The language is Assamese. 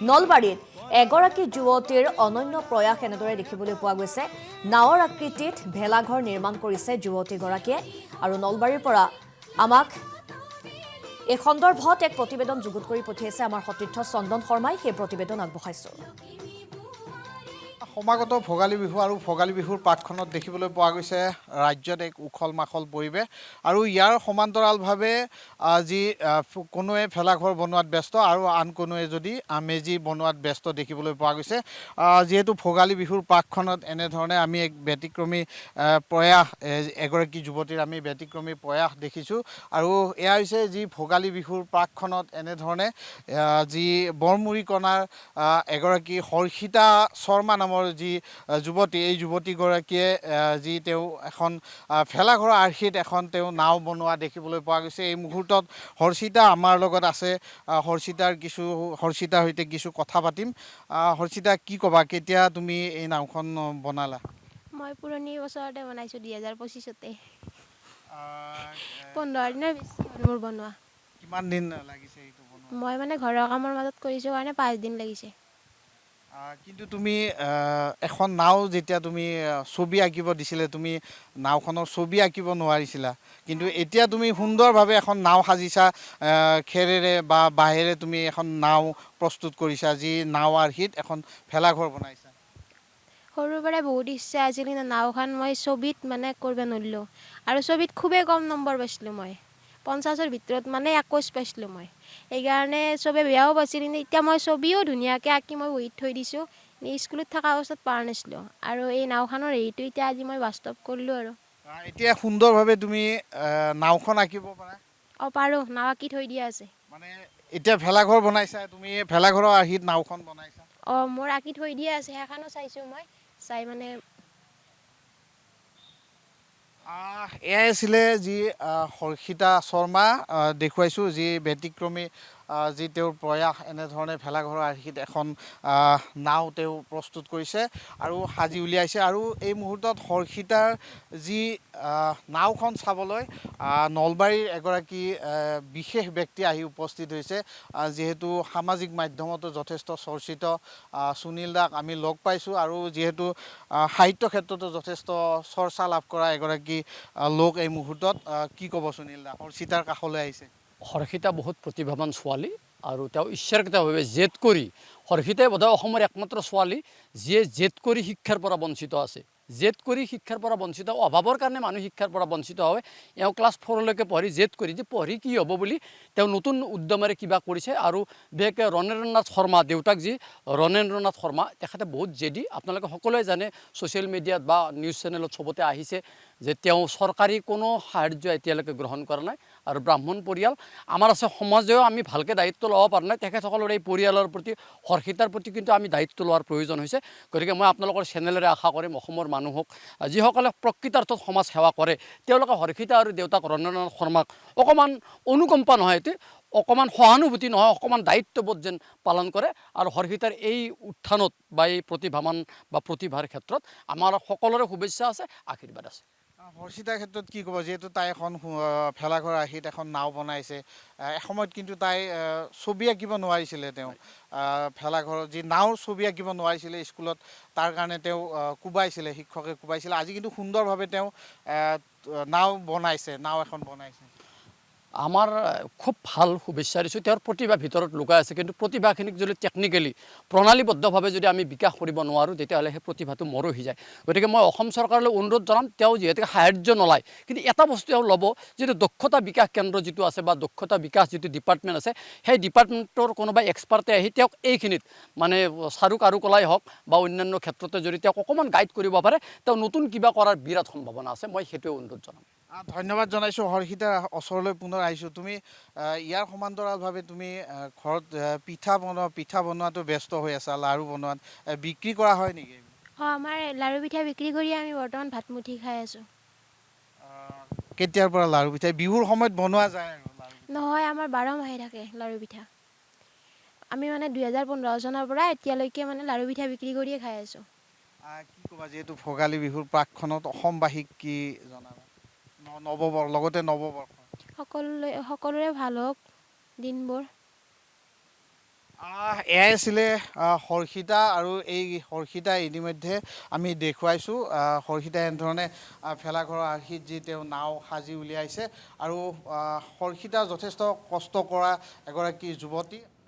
নলবাৰীত এগৰাকী যুৱতীৰ অনন্য প্ৰয়াস এনেদৰে দেখিবলৈ পোৱা গৈছে। নাৱৰ আকৃতিত ভেলাঘৰ নিৰ্মাণ কৰিছে যুৱতীগৰাকীয়ে আৰু নলবাৰীৰ পৰা আমাক এই সন্দৰ্ভত এক প্ৰতিবেদন যুগুত কৰি পঠিয়াইছে আমাৰ সতীৰ্থ চন্দন শৰ্মাই। সেই প্ৰতিবেদন আগবঢ়াইছো। সমাগত ভোগালী বিহু আৰু ভোগালী বিহুৰ পাতখনত দেখিবলৈ পোৱা গৈছে ৰাজ্যত এক উখল মাখল পৰিৱেশ আৰু ইয়াৰ সমান্তৰালভাৱে যি কোনোৱে ভেলাঘৰ বনোৱাত ব্যস্ত আৰু আন কোনোৱে যদি মেজি বনোৱাত ব্যস্ত দেখিবলৈ পোৱা গৈছে। যিহেতু ভোগালী বিহুৰ পাতখনত এনেধৰণে আমি এক ব্যতিক্ৰমী প্ৰয়াস এগৰাকী যুৱতীৰ আমি ব্যতিক্ৰমী প্ৰয়াস দেখিছোঁ আৰু এয়া হৈছে যি ভোগালী বিহুৰ পাতখনত এনেধৰণে যি বৰমুৰিকণাৰ এগৰাকী হৰ্ষিতা শৰ্মা নামৰ যি যুৱতী, এই যুৱতীগৰাকীয়ে যি তেওঁ এখন ভেলাঘৰৰ আৰ্হিত এখন তেওঁ নাও বনোৱা দেখিবলৈ পোৱা গৈছে। এই মুহূৰ্তত হৰ্ষিতা আমাৰ লগত আছে। হৰ্ষিতাৰ সৈতে কিছু কথা পাতিম। হৰ্ষিতা, কি ক'বা, কেতিয়া তুমি এই নাওখন বনালা? মই পুৰণি বছৰতে বনাইছোঁ, 2025তে। 15 দিনৰ বেছি হ'ল মোৰ বনোৱা। কিমান দিন লাগিছে এইটো বনোৱা? মই মানে ঘৰৰ কামৰ মাজত কৰিছোঁ কাৰণে 5 দিন লাগিছে। কিন্তু তুমি এখন নাও যেতিয়া তুমি ছবি আঁকিব দিছিলে, তুমি নাওখনৰ ছবি আঁকিব নোৱাৰিছিলা, কিন্তু এতিয়া তুমি সুন্দৰভাৱে এখন নাও সাজিছা। খেৰেৰে বা বাঁহেৰে তুমি এখন নাও প্ৰস্তুত কৰিছা, যি নাও আৰ্হিত এখন ভেলাঘৰ বনাইছা। সৰুৰ পৰাই বহুত ইচ্ছা আছিল, কিন্তু নাওখন মই ছবিত মানে কৰিব নোৱাৰিলোঁ আৰু ছবিত খুবেই কম নম্বৰ পাইছিলোঁ। মই 50ৰ ভিতৰত মানে 21 পাইছিলোঁ মই। সেইকাৰণে চবে বেয়াও পাইছিল, কিন্তু এতিয়া মই ছবিও ধুনীয়াকৈ আঁকি মই বহীত থৈ দিছোঁ। স্কুলত থকা অৱস্থাত পৰা নাছিলোঁ আৰু এই নাওখনৰ হেৰিটো এতিয়া আজি মই বাস্তৱ কৰিলোঁ আৰু। এতিয়া সুন্দৰভাৱে তুমি নাওখন আঁকিব পাৰা? অঁ, পাৰোঁ। নাও আঁকি থৈ দিয়া আছে। মানে এতিয়া ভেলাঘৰ বনাইছা, তুমি ভেলাঘৰৰ আৰ্হিত নাওখন বনাইছা? অঁ, মোৰ আঁকি থৈ দিয়া আছে, সেইখনো চাইছোঁ মই। চাই মানে এয়াই আছিলে যি হৰ্ষিতা শৰ্মা দেখুৱাইছোঁ, যি ব্যতিক্ৰমী যি তেওঁৰ প্ৰয়াস। এনেধৰণে ভেলাঘৰৰ আৰ্হিত এখন নাও তেওঁ প্ৰস্তুত কৰিছে আৰু সাজি উলিয়াইছে। আৰু এই মুহূৰ্তত হৰ্ষিতাৰ যি নাওখন চাবলৈ নলবাৰীৰ এগৰাকী বিশেষ ব্যক্তি আহি উপস্থিত হৈছে। যিহেতু সামাজিক মাধ্যমতো যথেষ্ট চৰ্চিত সুনীল দাক আমি লগ পাইছোঁ আৰু যিহেতু সাহিত্য ক্ষেত্ৰতো যথেষ্ট চৰ্চা লাভ কৰা এগৰাকী লোক এই মুহূৰ্তত। কি ক'ব সুনীল দা, হৰ্ষিতাৰ কাষলৈ আহিছে? হৰ্ষিতা বহুত প্ৰতিভাৱান ছোৱালী আৰু তেওঁ ইচ্ছাকৃতভাৱে জেদ কৰি, হৰ্ষিতাই বোধহয় অসমৰ একমাত্ৰ ছোৱালী যিয়ে জেদ কৰি শিক্ষাৰ পৰা বঞ্চিত আছে। জেদ কৰি শিক্ষাৰ পৰা বঞ্চিত, অভাৱৰ কাৰণে মানুহ শিক্ষাৰ পৰা বঞ্চিত হয়। এওঁ ক্লাছ 4লৈকে পঢ়ি জেদ কৰি যে পঢ়ি কি হ'ব বুলি তেওঁ নতুন উদ্যমেৰে কিবা কৰিছে। আৰু বিশেষকৈ ৰণেন্দ্ৰ নাথ শৰ্মা, দেউতাক যি ৰণেন্দ্ৰ নাথ শৰ্মা, তেখেতে বহুত জেদি। আপোনালোকে সকলোৱে জানে, ছ'চিয়েল মিডিয়াত বা নিউজ চেনেলত চবতে আহিছে যে তেওঁ চৰকাৰী কোনো সাহাৰ্য এতিয়ালৈকে গ্ৰহণ কৰা নাই আৰু ব্ৰাহ্মণ পৰিয়াল। আমাৰ আছে সমাজেও আমি ভালকৈ দায়িত্ব ল'ব পৰা নাই তেখেতসকলৰ এই পৰিয়ালৰ প্ৰতি, হৰ্ষিতাৰ প্ৰতি কিন্তু আমি দায়িত্ব লোৱাৰ প্ৰয়োজন হৈছে। গতিকে মই আপোনালোকৰ চেনেলেৰে আশা কৰিম অসমৰ মানুহক, যিসকলে প্ৰকৃতাৰ্থত সমাজ সেৱা কৰে, তেওঁলোকে হৰ্ষিতা আৰু দেউতাক ৰণেন্দ্ৰ নাথ শৰ্মাক অকণমান অনুকম্পা নহয়, অকণমান সহানুভূতি নহয়, অকণমান দায়িত্ববোধ যেন পালন কৰে। আৰু হৰ্ষিতাৰ এই উত্থানত বা এই প্ৰতিভাৱান বা প্ৰতিভাৰ ক্ষেত্ৰত আমাৰ সকলোৰে শুভেচ্ছা আছে, আশীৰ্বাদ আছে। হৰ্ষিতাৰ ক্ষেত্ৰত কি ক'ব? যিহেতু তাই এখন ভেলাঘৰ আৰ্হিত এখন নাও বনাইছে, এসময়ত কিন্তু তাই ছবি আঁকিব নোৱাৰিছিলে। তেওঁ ভেলাঘৰৰ যি নাওৰ ছবি আঁকিব নোৱাৰিছিলে স্কুলত, তাৰ কাৰণে তেওঁ কোবাইছিলে, শিক্ষকে কোবাইছিলে। আজি কিন্তু সুন্দৰভাৱে তেওঁ নাও বনাইছে, নাও এখন বনাইছে। আমাৰ খুব ভাল শুভেচ্ছা দিছোঁ। তেওঁৰ প্ৰতিভা ভিতৰত লুকাই আছে, কিন্তু প্ৰতিভাখিনিক যদি টেকনিকেলি প্ৰণালীবদ্ধভাৱে যদি আমি বিকাশ কৰিব নোৱাৰোঁ, তেতিয়াহ'লে সেই প্ৰতিভাটো মৰহি যায়। গতিকে মই অসম চৰকাৰলৈ অনুৰোধ জনাম, তেওঁ যিহেতুকে সাহাৰ্য নলয়, কিন্তু এটা বস্তু তেওঁ ল'ব, যিটো দক্ষতা বিকাশ কেন্দ্ৰ যিটো আছে বা দক্ষতা বিকাশ যিটো ডিপাৰ্টমেণ্ট আছে, সেই ডিপাৰ্টমেণ্টৰ কোনোবা এক্সপাৰ্টে আহি তেওঁক এইখিনিত মানে কাৰুকলাই হওক বা অন্যান্য ক্ষেত্ৰতে যদি তেওঁক অকণমান গাইড কৰিব পাৰে, তেওঁ নতুন কিবা কৰাৰ বিৰাট সম্ভাৱনা আছে। মই সেইটোৱে অনুৰোধ জনাম। ধন্যবাদ জনাইছোঁ। হৰ্ষিতাৰ ওচৰলৈ পুনৰ আহিছোঁ। তুমি ইয়াৰ সমান্তৰালভাৱে তুমি ঘৰত পিঠা বনোৱাটো ব্যস্ত হৈ আছা, লাড়ু বনোৱাত বিক্ৰী কৰা হয় নেকি? অঁ, আমাৰ লাড়ু পিঠা বিক্ৰী কৰি আমি বৰ্তমান ভাতমুঠি খাই আছোঁ। কেতিয়াৰ পৰা লাড়ু পিঠা বিহুৰ সময়ত বনোৱা যায়? আৰু নহয়, আমাৰ 12 মাহে থাকে লাড়ু পিঠা। আমি মানে 2015 চনৰ পৰা এতিয়ালৈকে মানে লাড়ু পিঠা বিক্ৰী কৰিয়ে খাই আছোঁ। কি ক'বা, যিহেতু ভোগালী বিহুৰ প্ৰাকখনত অসমবাসীক কি জনাবা? লগতে নৱবৰ্ষ সকলোৰে ভাল হওক দিনবোৰ। এয়াই আছিলে হৰ্ষিতা আৰু এই হৰ্ষিতা ইতিমধ্যে আমি দেখুৱাইছোঁ হৰ্ষিতা এনেধৰণে ভেলাঘৰৰ আৰ্হিত যি তেওঁ নাও সাজি উলিয়াইছে আৰু হৰ্ষিতা যথেষ্ট কষ্ট কৰা এগৰাকী যুৱতী